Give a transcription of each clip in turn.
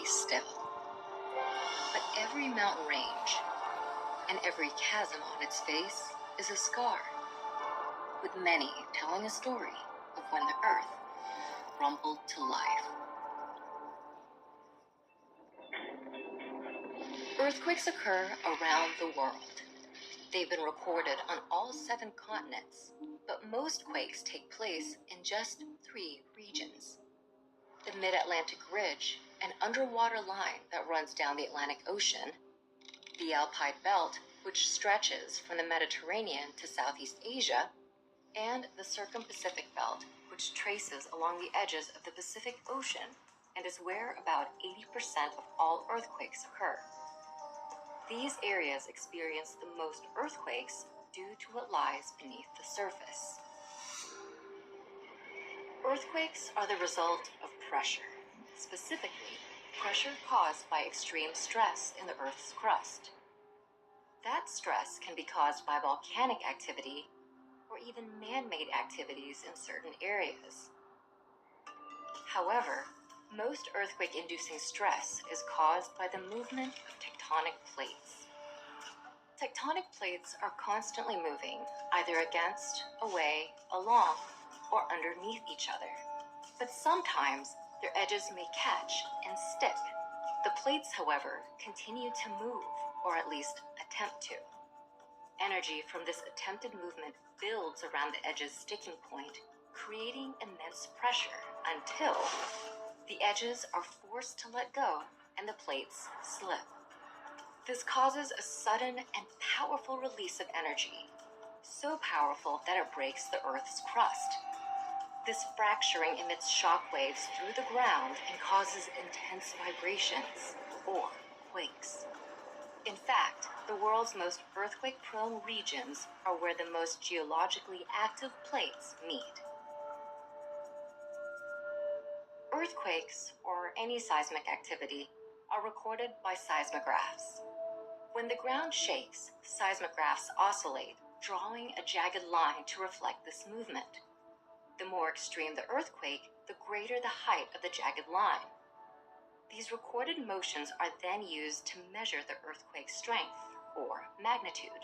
still. But every mountain range and every chasm on its face is a scar, with many telling a story of when the earth rumbled to life. Earthquakes occur around the world. They've been recorded on all 7 continents, but most quakes take place in just 3 regions. The Mid-Atlantic Ridge, an underwater line that runs down the Atlantic Ocean, the Alpine Belt, which stretches from the Mediterranean to Southeast Asia, and the Circum-Pacific Belt, which traces along the edges of the Pacific Ocean and is where about 80% of all earthquakes occur. These areas experience the most earthquakes due to what lies beneath the surface. Earthquakes are the result of pressure, specifically pressure caused by extreme stress in the Earth's crust. That stress can be caused by volcanic activity or even man-made activities in certain areas. However, most earthquake-inducing stress is caused by the movement of tectonic plates. Tectonic plates are constantly moving, either against, away, along, or underneath each other. But sometimes their edges may catch and stick. The plates, however, continue to move, or at least attempt to. Energy from this attempted movement builds around the edge's sticking point, creating immense pressure until the edges are forced to let go and the plates slip. This causes a sudden and powerful release of energy, so powerful that it breaks the Earth's crust. This fracturing emits shock waves through the ground and causes intense vibrations, or quakes. In fact, the world's most earthquake-prone regions are where the most geologically active plates meet. Earthquakes, or any seismic activity, are recorded by seismographs. When the ground shakes, seismographs oscillate, drawing a jagged line to reflect this movement. The more extreme the earthquake, the greater the height of the jagged line. These recorded motions are then used to measure the earthquake's strength, or magnitude.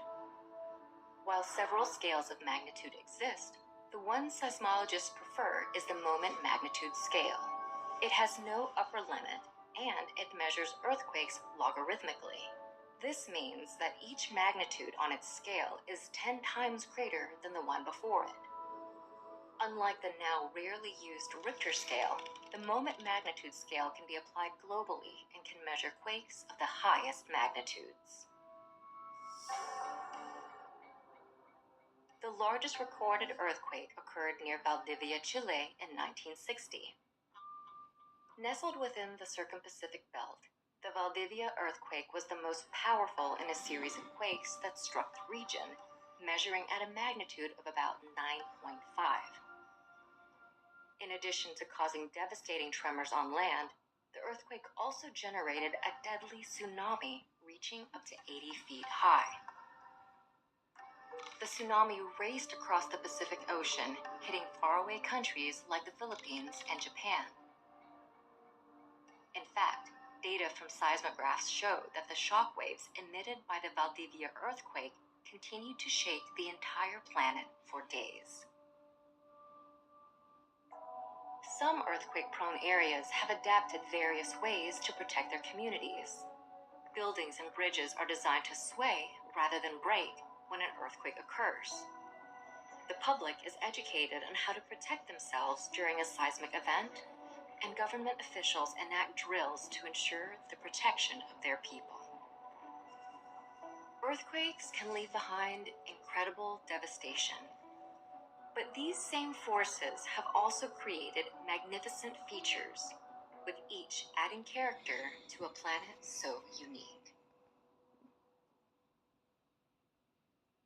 While several scales of magnitude exist, the one seismologists prefer is the moment magnitude scale. It has no upper limit, and it measures earthquakes logarithmically. This means that each magnitude on its scale is 10 times greater than the one before it. Unlike the now rarely used Richter scale, the moment magnitude scale can be applied globally and can measure quakes of the highest magnitudes. The largest recorded earthquake occurred near Valdivia, Chile in 1960. Nestled within the Circum-Pacific Belt, the Valdivia earthquake was the most powerful in a series of quakes that struck the region, measuring at a magnitude of about 9.5. In addition to causing devastating tremors on land, the earthquake also generated a deadly tsunami reaching up to 80 feet high. The tsunami raced across the Pacific Ocean, hitting faraway countries like the Philippines and Japan. In fact, data from seismographs showed that the shock waves emitted by the Valdivia earthquake continued to shake the entire planet for days. Some earthquake-prone areas have adapted various ways to protect their communities. Buildings and bridges are designed to sway rather than break when an earthquake occurs. The public is educated on how to protect themselves during a seismic event, and government officials enact drills to ensure the protection of their people. Earthquakes can leave behind incredible devastation. But these same forces have also created magnificent features, with each adding character to a planet so unique.